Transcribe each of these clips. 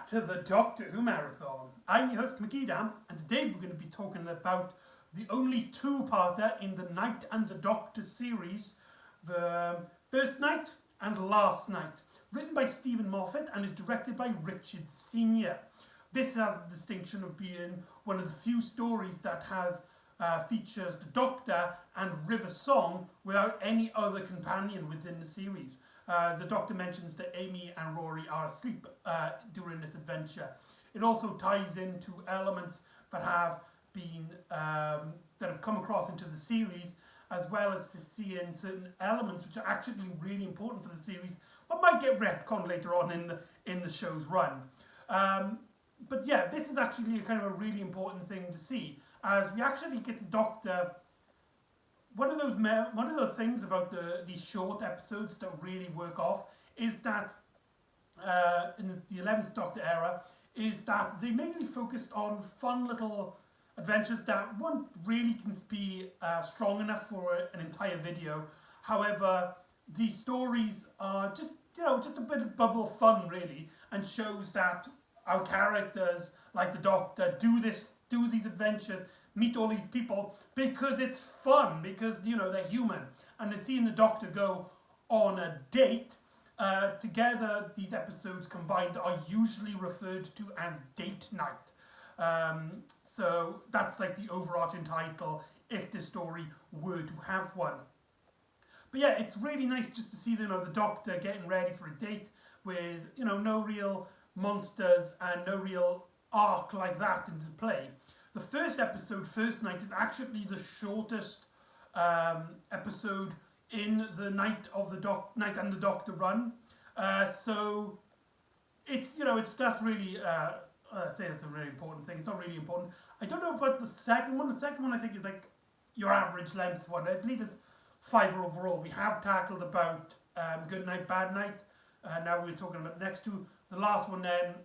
back to the Doctor Who Marathon. I'm your host McEdam, and today we're going to be talking about the only two-parter in the Night and the Doctor series, the First Night and Last Night, written by Stephen Moffat and is directed by Richard Senior. This has the distinction of being one of the few stories that has features the Doctor and River Song without any other companion within the series. The Doctor mentions that Amy and Rory are asleep during this adventure. It also ties into elements that have been that have come across into the series, as well as seeing certain elements which are actually really important for the series, but might get retconned later on in the show's run. But yeah, this is actually kind of a really important thing to see, as we actually get the Doctor. One of the things about these short episodes that really work off is that in the 11th Doctor era is that they mainly focused on fun little adventures that won't really be strong enough for an entire video. However, these stories are just a bit of bubble of fun really, and shows that our characters like the Doctor do these adventures, meet all these people because it's fun, because they're human, and they're seeing the Doctor go on a date together. These episodes combined are usually referred to as date night. So that's like the overarching title if the story were to have one. But yeah, it's really nice just to see the Doctor getting ready for a date with no real monsters and no real arc like that into play. The first episode, First Night, is actually the shortest episode in the Night and the Doctor run. So it's that's really I say it's a really important thing. It's not really important. I don't know about the second one. The second one I think is like your average length one. I believe it's 5 overall. We have tackled about Good Night, Bad Night. Now we're talking about the next two. The last one then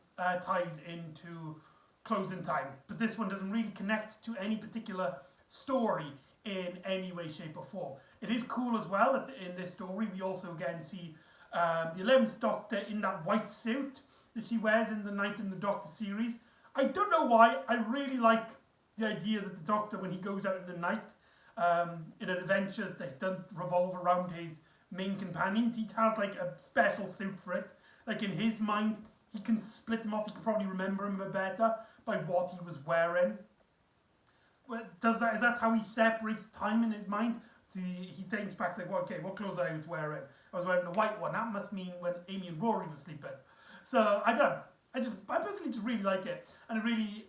ties into Closing Time, but this one doesn't really connect to any particular story in any way, shape or form. It is cool as well that in this story we also again see the 11th Doctor in that white suit that she wears in the Night and the Doctor series. I don't know why, I really like the idea that the Doctor, when he goes out in the night in adventures that don't revolve around his main companions, he has like a special suit for it. Like in his mind, he can split them off. He could probably remember him better by what he was wearing. Is that how he separates time in his mind? He thinks back, like, well, okay, what clothes I was wearing? I was wearing the white one. That must mean when Amy and Rory were sleeping. So I don't know. I personally just really like it, and it really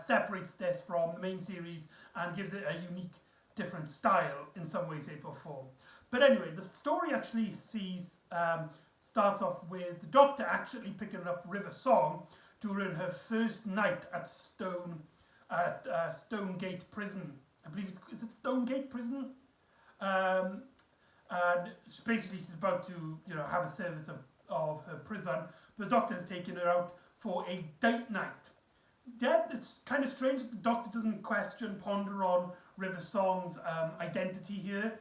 separates this from the main series and gives it a unique, different style in some way, shape, or form. But anyway, the story actually starts off with the Doctor actually picking up River Song during her first night at Stonegate Prison. I believe is it Stonegate Prison? And basically she's about to have a service of her prison, but the Doctor has taken her out for a date night. Yeah, it's kind of strange that the Doctor doesn't ponder on River Song's identity here.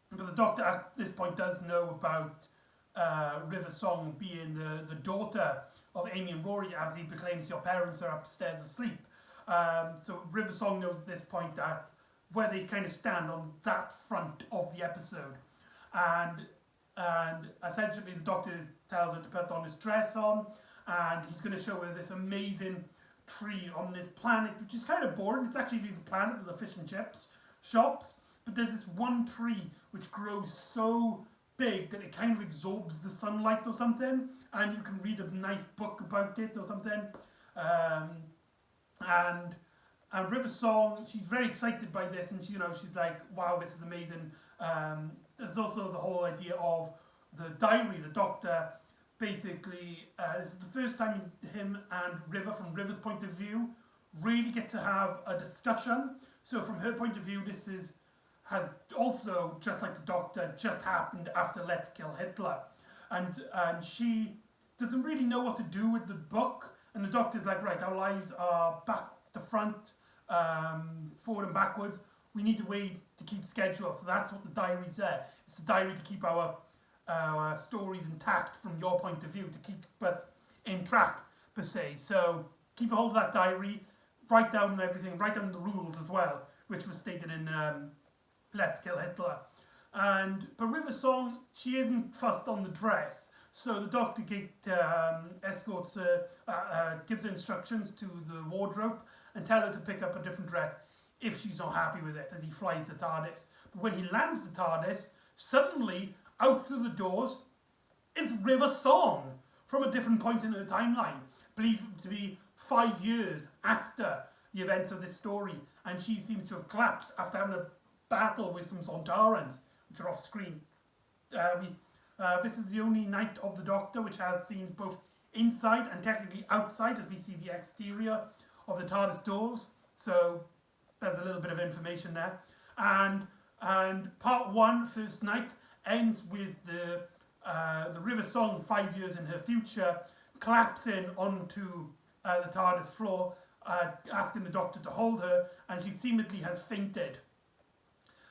But the Doctor at this point does know about River Song being the daughter of Amy and Rory, as he proclaims your parents are upstairs asleep. So River Song knows at this point that where they kind of stand on that front of the episode. And essentially the Doctor tells her to put on his dress on, and he's going to show her this amazing tree on this planet, which is kind of boring. It's actually the planet of the fish and chips shops. But there's this one tree which grows so big that it kind of absorbs the sunlight or something, and you can read a nice book about it or something. And River Song, she's very excited by this, and she's like, wow, this is amazing. There's also the whole idea of the diary. The Doctor basically, this is the first time him and River, from River's point of view, really get to have a discussion. So from her point of view, this has also, just like the Doctor, just happened after Let's Kill Hitler. And she doesn't really know what to do with the book. And the Doctor's like, right, our lives are back to front, forward and backwards. We need a way to keep schedule. So that's what the diary's there. It's a diary to keep our stories intact from your point of view, to keep us in track, per se. So keep a hold of that diary, write down everything, write down the rules as well, which was stated in Let's Kill Hitler. But River Song, she isn't fussed on the dress. So the Doctor escorts her, gives her instructions to the wardrobe and tell her to pick up a different dress if she's not happy with it as he flies the TARDIS. But when he lands the TARDIS, suddenly out through the doors is River Song from a different point in her timeline, believed to be 5 years after the events of this story, and she seems to have collapsed after having a battle with some Sontarans, which are off screen. This is the only night of the Doctor which has scenes both inside and technically outside, as we see the exterior of the TARDIS doors. So there's a little bit of information there. And part one, first night, ends with the River Song 5 years in her future collapsing onto the TARDIS floor, asking the Doctor to hold her, and she seemingly has fainted.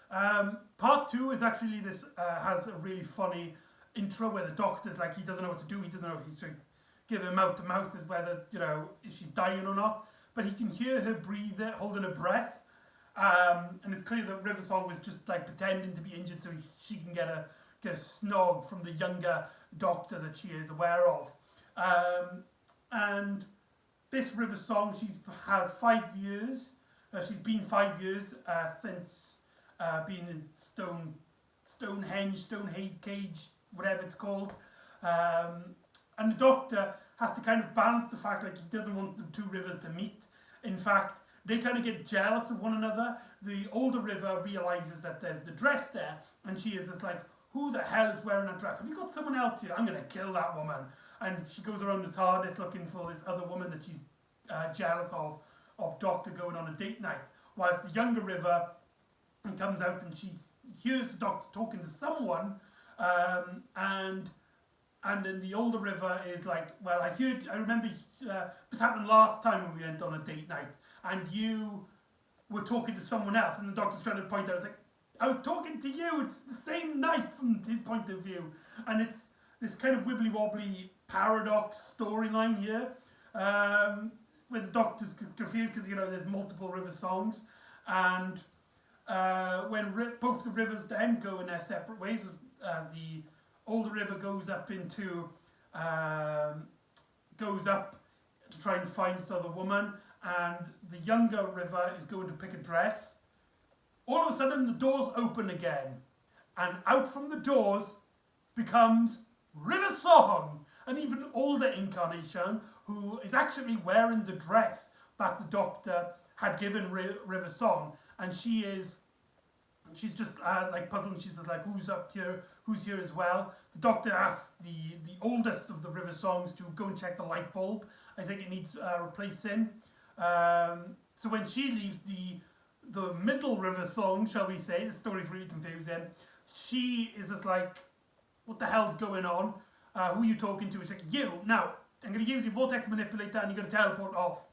Part two is actually has a really funny intro where the Doctor's like, he doesn't know what to do, he doesn't know if he should give her mouth to mouth whether, if she's dying or not, but he can hear her breathing, holding her breath, and it's clear that River Song was just like pretending to be injured so she can get a snog from the younger Doctor that she is aware of. And this River Song, has 5 years, she's been 5 years since being in Stonehenge, Cage, whatever it's called. And the Doctor has to kind of balance the fact like he doesn't want the two rivers to meet. In fact, they kind of get jealous of one another. The older River realises that there's the dress there, and she is just like, who the hell is wearing a dress? Have you got someone else here? I'm going to kill that woman. And she goes around the TARDIS looking for this other woman that she's jealous of Doctor going on a date night. Whilst the younger River comes out and she hears the Doctor talking to someone, and then the older River is like, well, I remember this happened last time when we went on a date night, and you were talking to someone else, and the Doctor's trying to point out, it's like, I was talking to you, it's the same night from his point of view. And it's this kind of wibbly-wobbly paradox storyline here, where the Doctor's confused because, there's multiple River Songs, and when both the rivers then go in their separate ways, as the older River goes up to try and find this other woman, and the younger River is going to pick a dress. All of a sudden the doors open again, and out from the doors becomes River Song, an even older incarnation who is actually wearing the dress that the Doctor had given River Song, and she's just like puzzled. She's just like, who's up here? Who's here as well? The Doctor asks the oldest of the River Songs to go and check the light bulb. I think it needs replacing. So when she leaves, the middle River Song, shall we say, the story's really confusing. She is just like, what the hell's going on? Who are you talking to? It's like, you, now, I'm going to use your vortex manipulator and you're going to teleport off.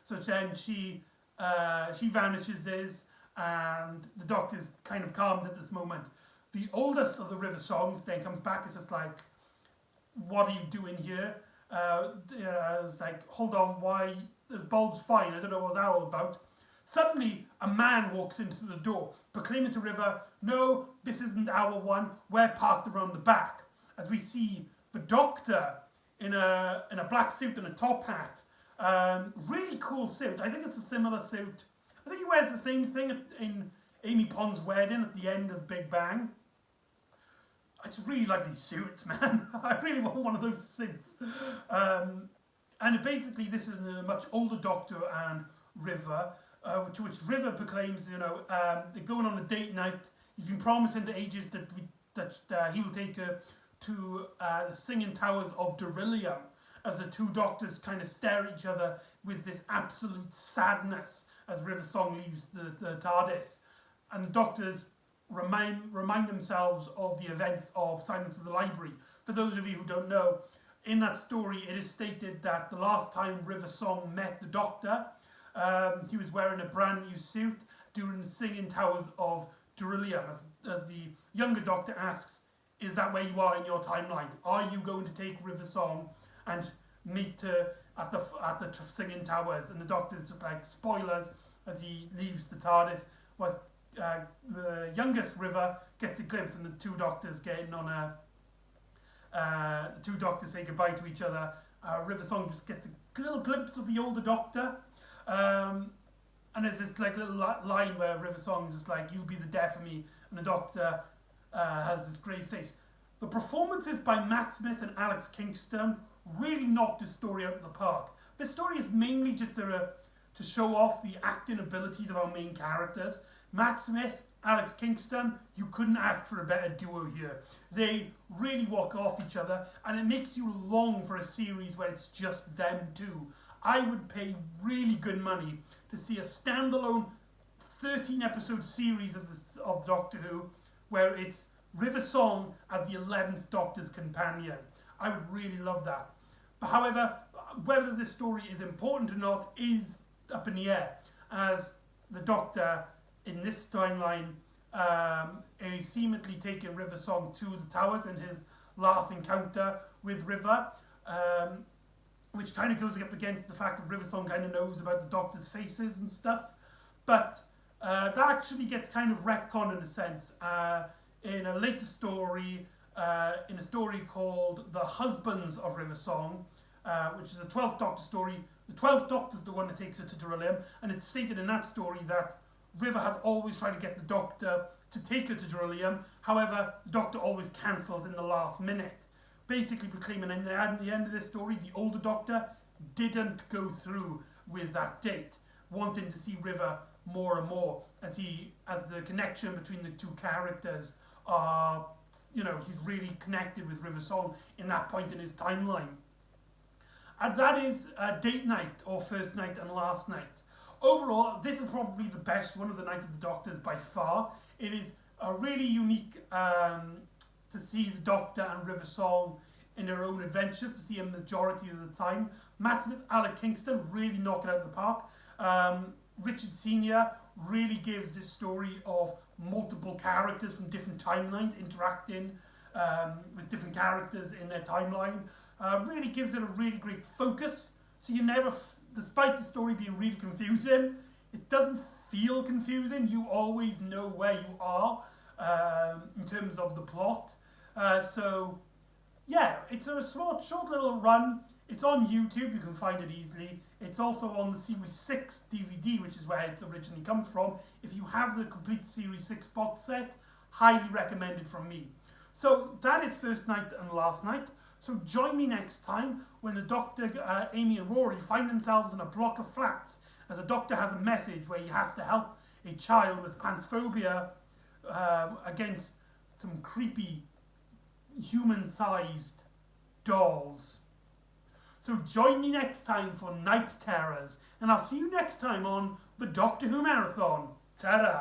So then she vanishes, and the Doctor's kind of calmed at this moment. The oldest of the River Songs then comes back. It's just like, what are you doing here? It's like, hold on, why? The bulb's fine, I don't know what that all about. Suddenly, a man walks into the door, proclaiming to River, no, this isn't our one, we're parked around the back. As we see the Doctor in a black suit and a top hat. Really cool suit. I think it's a similar suit. I think he wears the same thing in Amy Pond's wedding at the end of Big Bang. I just really like these suits, man. I really want one of those suits. And basically, this is a much older Doctor and River, to which River proclaims, they're going on a date night. He's been promising to ages that he will take her to the Singing Towers of Beryllium, as the two Doctors kind of stare at each other with this absolute sadness as River Song leaves the TARDIS. And the Doctors remind themselves of the events of Silence of the Library. For those of you who don't know, in that story it is stated that the last time River Song met the Doctor, he was wearing a brand new suit during the Singing Towers of Beryllium. As the younger Doctor asks, is that where you are in your timeline? Are you going to take River Song? And meet at the Singing Towers, and the Doctor's just like, spoilers, as he leaves the TARDIS, was the youngest River gets a glimpse, and the two Doctors getting on the two Doctors say goodbye to each other. River Song just gets a little glimpse of the older Doctor, and there's this like little line where River Song is just like, "You'll be the death of me," and the Doctor has this grave face. The performances by Matt Smith and Alex Kingston really knocked the story out of the park. This story is mainly just to show off the acting abilities of our main characters. Matt Smith, Alex Kingston, you couldn't ask for a better duo here. They really walk off each other, and it makes you long for a series where it's just them two. I would pay really good money to see a standalone 13-episode series of Doctor Who, where it's River Song as the 11th Doctor's companion. I would really love that. But however, whether this story is important or not is up in the air, as the Doctor in this timeline is seemingly taking River Song to the Towers in his last encounter with River, which kind of goes up against the fact that River Song kind of knows about the Doctor's faces and stuff. But that actually gets kind of retconned in a sense. In a later story, in a story called The Husbands of River Song, which is a 12th Doctor story. The 12th Doctor's the one that takes her to Darillium, and it's stated in that story that River has always tried to get the Doctor to take her to Darillium. However, the Doctor always cancels in the last minute, basically proclaiming at the end of this story, the older Doctor didn't go through with that date, wanting to see River more and more, as the connection between the two characters are, he's really connected with River Song in that point in his timeline. And that is Date Night, or First Night and Last Night. Overall, this is probably the best one of the Night of the Doctors by far. It is really unique to see the Doctor and River Song in their own adventures, to see a majority of the time. Matt Smith, Alec Kingston really knock it out of the park. Richard Sr. really gives this story of multiple characters from different timelines interacting with different characters in their timeline. Really gives it a really great focus, so you never, despite the story being really confusing, it doesn't feel confusing. You always know where you are in terms of the plot. So yeah, it's a short little run. It's on YouTube, you can find it easily. It's also on the Series 6 DVD, which is where it originally comes from. If you have the complete Series 6 box set, highly recommended from me. So that is First Night and Last Night. So join me next time when the Doctor, Amy and Rory find themselves in a block of flats, as the Doctor has a message where he has to help a child with panphobia against some creepy human-sized dolls. So join me next time for Night Terrors, and I'll see you next time on the Doctor Who Marathon. Ta-da!